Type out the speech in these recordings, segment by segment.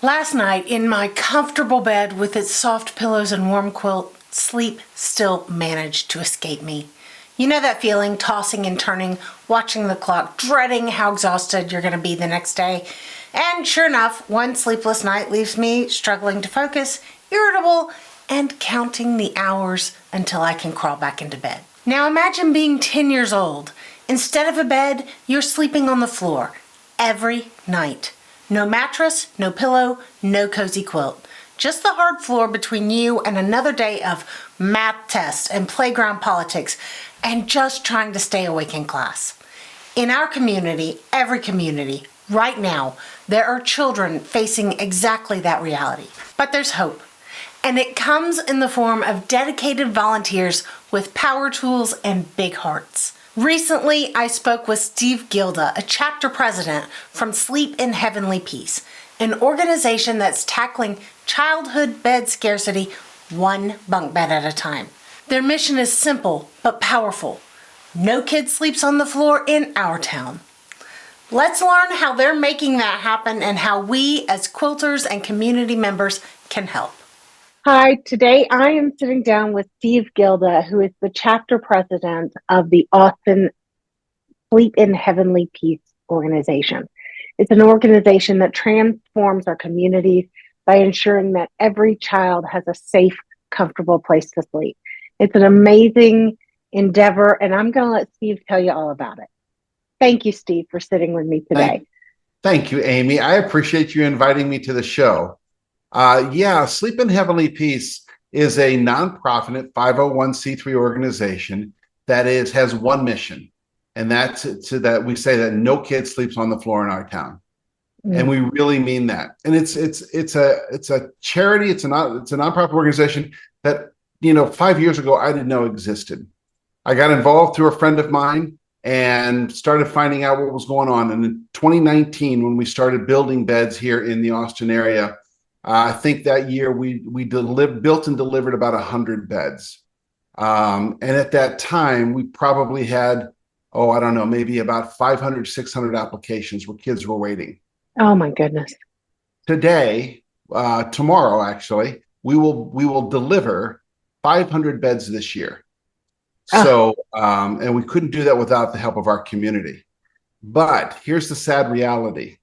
Last night, in my comfortable bed with its soft pillows and warm quilt, sleep still managed to escape me. You know that feeling, tossing and turning, watching the clock, dreading how exhausted you're going to be the next day. And sure enough, one sleepless night leaves me struggling to focus, irritable, and counting the hours until I can crawl back into bed. Now imagine being 10 years old. Instead of a bed, you're sleeping on the floor every night. No mattress, no pillow, no cozy quilt. Just the hard floor between you and another day of math tests and playground politics and just trying to stay awake in class. In our community, every community, right now, there are children facing exactly that reality. But there's hope. And it comes in the form of dedicated volunteers with power tools and big hearts. Recently, I spoke with Steve Gilda, a chapter president from Sleep in Heavenly Peace, an organization that's tackling childhood bed scarcity one bunk bed at a time. Their mission is simple but powerful. No kid sleeps on the floor in our town. Let's learn how they're making that happen and how we as quilters and community members can help. Hi, today I am sitting down with Steve Gilda, who is the chapter president of the Austin Sleep in Heavenly Peace organization. It's an organization that transforms our communities by ensuring that every child has a safe, comfortable place to sleep. It's an amazing endeavor, and I'm going to let Steve tell you all about it. Thank you, Steve, for sitting with me today. Thank you, Amy. I appreciate you inviting me to the show. Sleep in Heavenly Peace is a nonprofit 501c3 organization that has one mission, and that's that we say that no kid sleeps on the floor in our town, and we really mean that. And it's a charity. It's a nonprofit organization that 5 years ago I didn't know existed. I got involved through a friend of mine and started finding out what was going on. And in 2019, when we started building beds here in the Austin area. I think that year we built and delivered about 100 beds. And at that time, we probably had, maybe about 500, 600 applications where kids were waiting. Oh, my goodness. Today, tomorrow, actually, we will deliver 500 beds this year. So, and we couldn't do that without the help of our community. But here's the sad reality.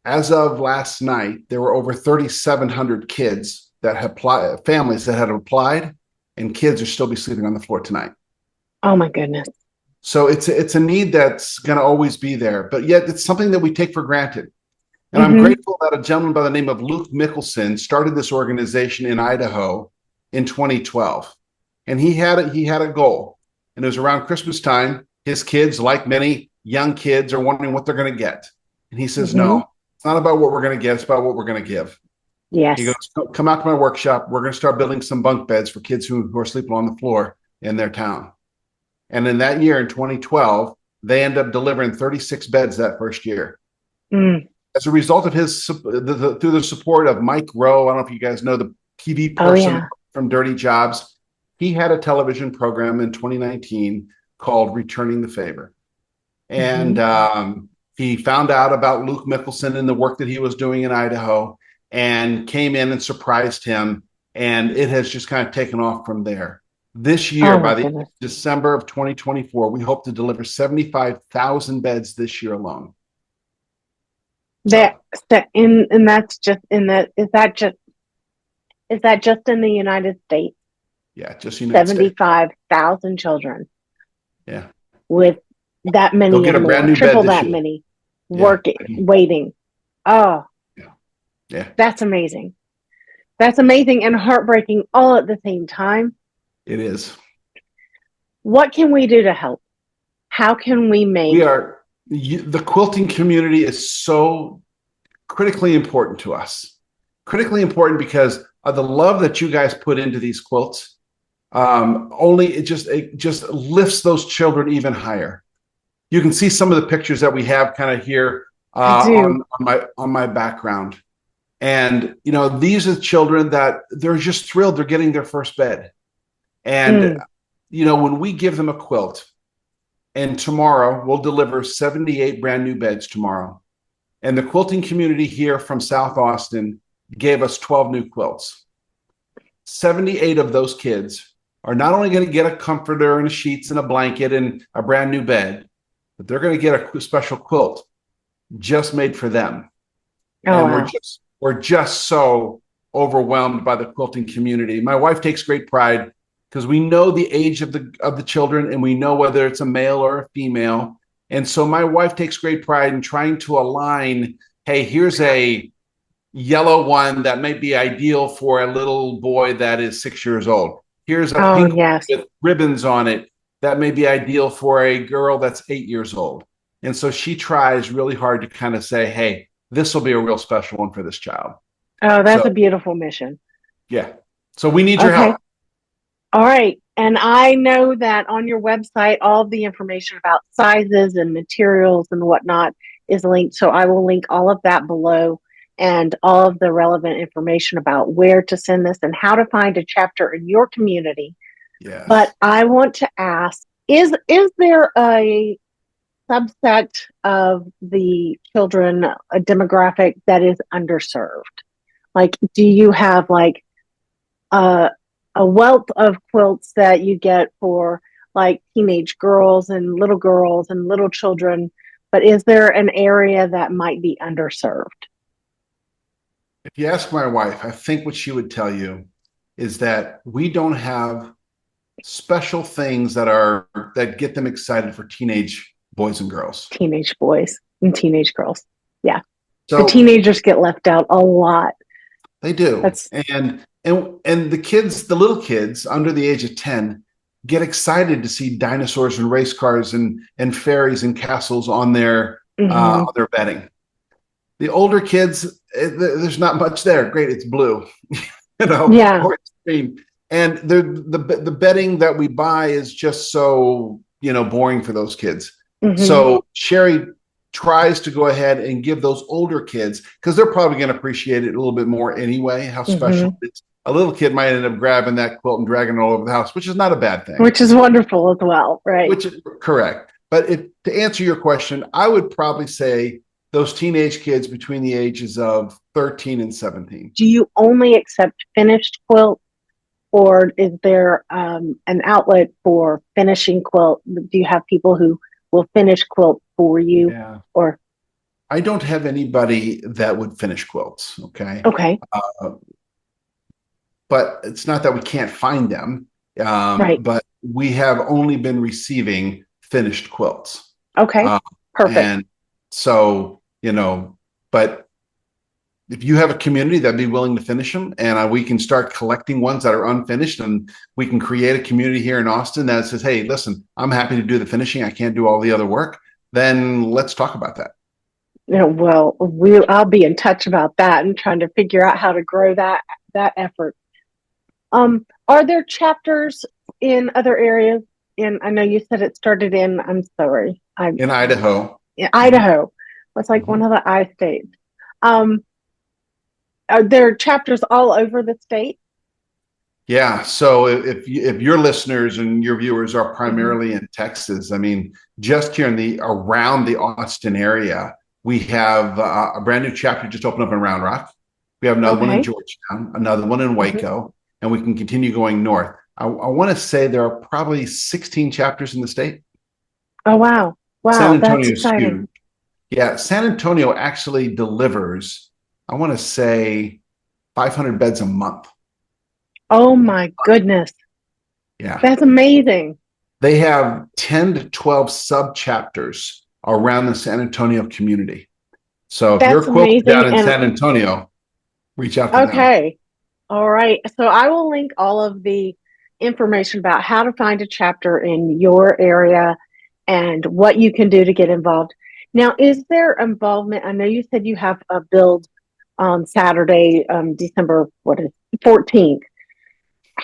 As of last night, there were over 3,700 kids that had families that had applied, and kids are still be sleeping on the floor tonight. Oh my goodness! So it's a need that's going to always be there, but yet it's something that we take for granted. And I'm grateful that a gentleman by the name of Luke Mickelson started this organization in Idaho in 2012, and he had a goal, and it was around Christmas time. His kids, like many young kids, are wondering what they're going to get, and he says, "No. It's not about what we're going to get. It's about what we're going to give." Yes. He goes, "Come out to my workshop. We're going to start building some bunk beds for kids who are sleeping on the floor in their town." And in that year, in 2012, they ended up delivering 36 beds that first year. As a result of through the support of Mike Rowe, I don't know if you guys know the TV person from Dirty Jobs. He had a television program in 2019 called Returning the Favor. And he found out about Luke Mickelson and the work that he was doing in Idaho and came in and surprised him. And it has just kind of taken off from there. This year, by the December of 2024, we hope to deliver 75,000 beds this year alone. Is that just in the United States? Yeah, just United States. 75,000 children. Yeah. With that many, they'll get a brand new triple bed that year. Many waiting. Oh, yeah. That's amazing. That's amazing and heartbreaking all at the same time. It is. What can we do to help? How can we make? The quilting community is so critically important to us. Critically important because of the love that you guys put into these quilts. It just lifts those children even higher. You can see some of the pictures that we have kind of here on my background. And, these are children that they're just thrilled they're getting their first bed. And, when we give them a quilt, and tomorrow we'll deliver 78 brand new beds tomorrow. And the quilting community here from South Austin gave us 12 new quilts. 78 of those kids are not only going to get a comforter and sheets and a blanket and a brand new bed, but they're going to get a special quilt just made for them. Oh, And wow. we're just so overwhelmed by the quilting community. My wife takes great pride because we know the age of the children, and we know whether it's a male or a female. And so my wife takes great pride in trying to align, hey, here's a yellow one that might be ideal for a little boy that is 6 years old. Here's a Oh, pink one yes. with ribbons on it that may be ideal for a girl that's 8 years old. And so she tries really hard to kind of say, hey, this will be a real special one for this child. Oh, that's So, a beautiful mission. yeah. So we need your Okay. help. All right. And I know that on your website, all of the information about sizes and materials and whatnot is linked. So I will link all of that below and all of the relevant information about where to send this and how to find a chapter in your community. But Yes. I want to ask, is there a subset of the children, a demographic that is underserved? Like, do you have like a wealth of quilts that you get for like teenage girls and little children, but is there an area that might be underserved? If you ask my wife, I think what she would tell you is that we don't have special things that get them excited for teenage boys and girls. Teenage boys and teenage girls. Yeah. The So teenagers get left out a lot. they do. That's And the kids, the little kids under the age of 10 get excited to see dinosaurs and race cars and fairies and castles mhm. on their bedding. The older kids, there's not much there. Great, it's blue, Yeah. or it's green. And the bedding that we buy is just so, boring for those kids. Mhm. So Sherry tries to go ahead and give those older kids, because they're probably going to appreciate it a little bit more anyway, how special Mhm. it is. A little kid might end up grabbing that quilt and dragging it all over the house, which is not a bad thing. Which is wonderful as well, right? Which is correct. But to answer your question, I would probably say those teenage kids between the ages of 13 and 17. Do you only accept finished quilt, or is there an outlet for finishing quilt? Do you have people who will finish quilt for you? Yeah. Or I don't have anybody that would finish quilts. Okay. okay, But it's not that we can't find them. right? But we have only been receiving finished quilts. Okay, Uh, perfect. and so, but if you have a community that'd be willing to finish them, and we can start collecting ones that are unfinished, and we can create a community here in Austin that says, hey, listen, I'm happy to do the finishing. I can't do all the other work. Then let's talk about that. Well, I'll be in touch about that and trying to figure out how to grow that effort. Are there chapters in other areas? I know you said it started in. I'm sorry, In Idaho. in Mhm. Idaho. It's like one Mhm. of the I states. Um, are there chapters all over the state? Yeah. So if your listeners and your viewers are Mhm. primarily in Texas, I mean, just here around the Austin area, we have a brand new chapter just opened up in Round Rock. We have another one in Okay. Georgetown, another one in Mhm. Waco, and we can continue going north. I want to say there are probably 16 chapters in the state. Oh, wow. San Wow, that's Antonio is exciting. huge. Yeah, San Antonio actually delivers, I want to say, 500 beds a month. Oh my goodness. Yeah. That's amazing. They have 10 to 12 sub chapters around the San Antonio community. So if you're That's a quilter down amazing. in And San Antonio, reach out to them. okay. All right. So I will link all of the information about how to find a chapter in your area and what you can do to get involved. Now, is there involvement? I know you said you have a build on Saturday, December, what is 14th.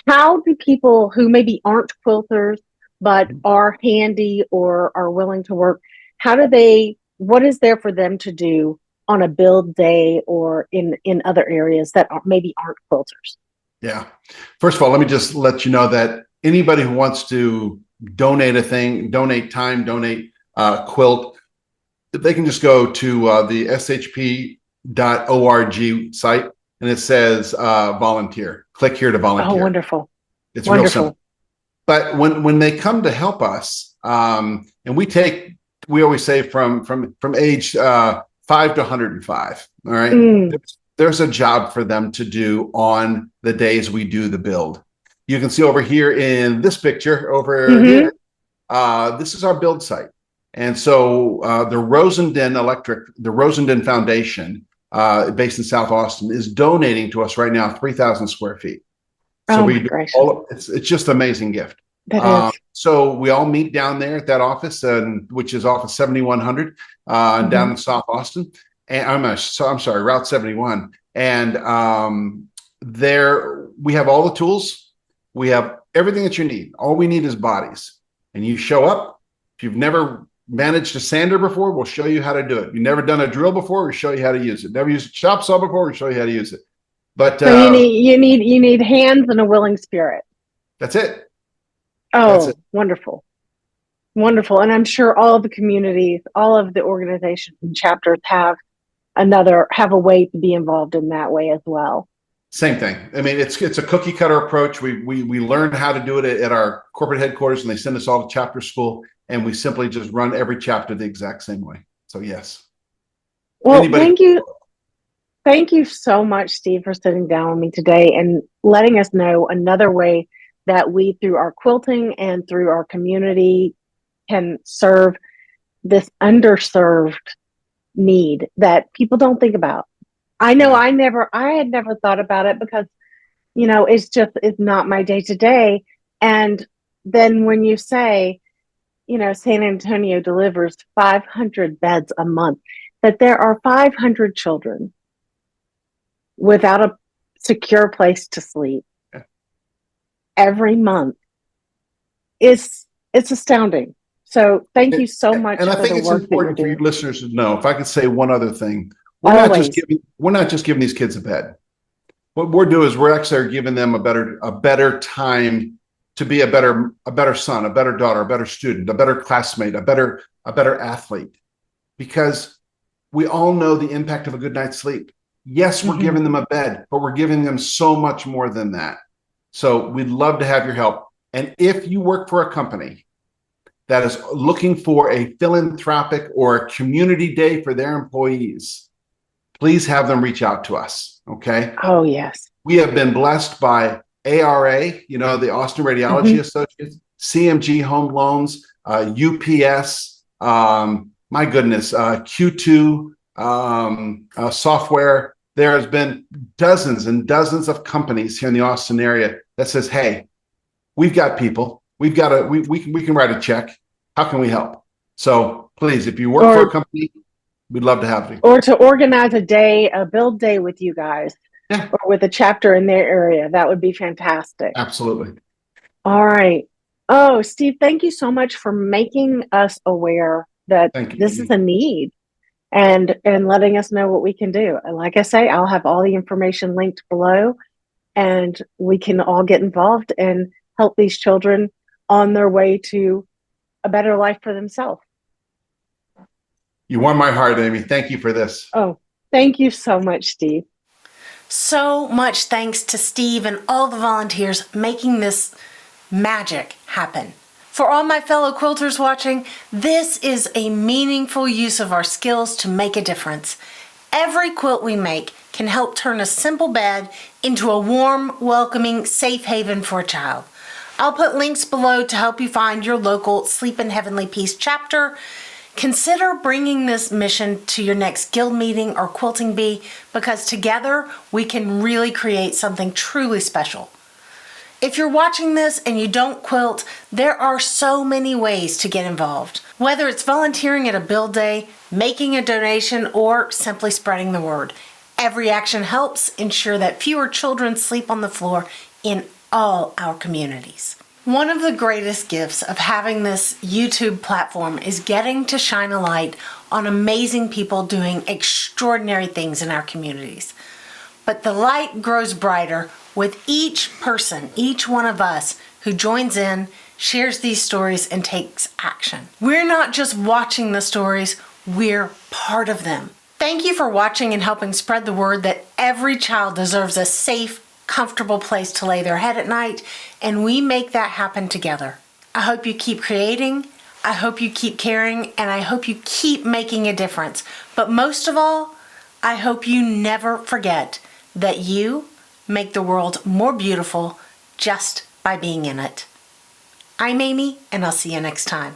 How do people who maybe aren't quilters but are handy or are willing to work, what is there for them to do on a build day or in other areas that maybe aren't quilters? Yeah. First of all, let me just let you know that anybody who wants to donate a thing, donate time, donate quilt, they can just go to the shp.org site, and it says volunteer. Click here to Oh, volunteer. wonderful. It's real Wonderful. simple. But when they come to help us, and we always say from age 5 to 105. All right, there's a job for them to do on the days we do the build. You can see over here in this picture over here, this is our build site. And so the Rosenden Foundation, based in South Austin, is donating to us right now 3,000 square feet. So Oh, we my do gracious. it's just an amazing gift. That is. So we all meet down there at that office, which is office 7100 down in South Austin. And I'm sorry, Route 71. And there we have all the tools. We have everything that you need. All we need is bodies. And you show up. If you've never managed a sander before, we'll show you how to do it. You've never done a drill before, we'll show you how to use it. Never used a chop saw before, we'll show you how to use it. But So you need hands and a willing spirit. That's it. Oh, That's it. wonderful. Wonderful. And I'm sure all of the communities, all of the organizations and chapters have a way to be involved in that way as well. Same thing. I mean, it's a cookie cutter approach. We learn how to do it at our corporate headquarters, and they send us all to chapter school, and we simply just run every chapter the exact same way. So yes. Well, thank you. Thank you so much, Steve, for sitting down with me today and letting us know another way that we, through our quilting and through our community, can serve this underserved need that people don't think about. I know I had never thought about it because, it's not my day to day. And then when you say, San Antonio delivers 500 beds a month, that there are 500 children without a secure place to sleep every month it's astounding. So thank you so much. And I think it's important for you listeners to know, if I could say one other thing, we're not just giving these kids a bed. What we're doing is we're actually giving them a better time to be a better son, a better daughter, a better student, a better classmate, a better athlete, because we all know the impact of a good night's sleep. Yes, we're giving them a bed, but we're giving them so much more than that. So we'd love to have your help. And if you work for a company that is looking for a philanthropic or a community day for their employees, please have them reach out to us. Okay. Oh, yes. We have been blessed by ARA, the Austin Radiology Associates, CMG Home Loans, UPS, my goodness, Q2 software. There has been dozens and dozens of companies here in the Austin area that says, hey, we've got people, we can write a check. How can we help? So please, if you work for a company, we'd love to have you. Or to organize a build day with you guys, or with a chapter in their area. That would be fantastic. Absolutely. All right. Oh, Steve, thank you so much for making us aware that this is a need and letting us know what we can do. And like I say, I'll have all the information linked below, and we can all get involved and help these children on their way to a better life for themselves. You warm my heart, Amy. Thank you for this. Oh, thank you so much, Steve. So much thanks to Steve and all the volunteers making this magic happen. For all my fellow quilters watching, this is a meaningful use of our skills to make a difference. Every quilt we make can help turn a simple bed into a warm, welcoming, safe haven for a child. I'll put links below to help you find your local Sleep in Heavenly Peace chapter. Consider bringing this mission to your next guild meeting or quilting bee, because together we can really create something truly special. If you're watching this and you don't quilt, there are so many ways to get involved. Whether it's volunteering at a build day, making a donation, or simply spreading the word. Every action helps ensure that fewer children sleep on the floor in all our communities. One of the greatest gifts of having this YouTube platform is getting to shine a light on amazing people doing extraordinary things in our communities. But the light grows brighter with each person, each one of us who joins in, shares these stories, and takes action. We're not just watching the stories, We're part of them. Thank you for watching and helping spread the word that every child deserves a safe, comfortable place to lay their head at night, and we make that happen together. I hope you keep creating, I hope you keep caring, and I hope you keep making a difference. But most of all, I hope you never forget that you make the world more beautiful just by being in it. I'm Amy, and I'll see you next time.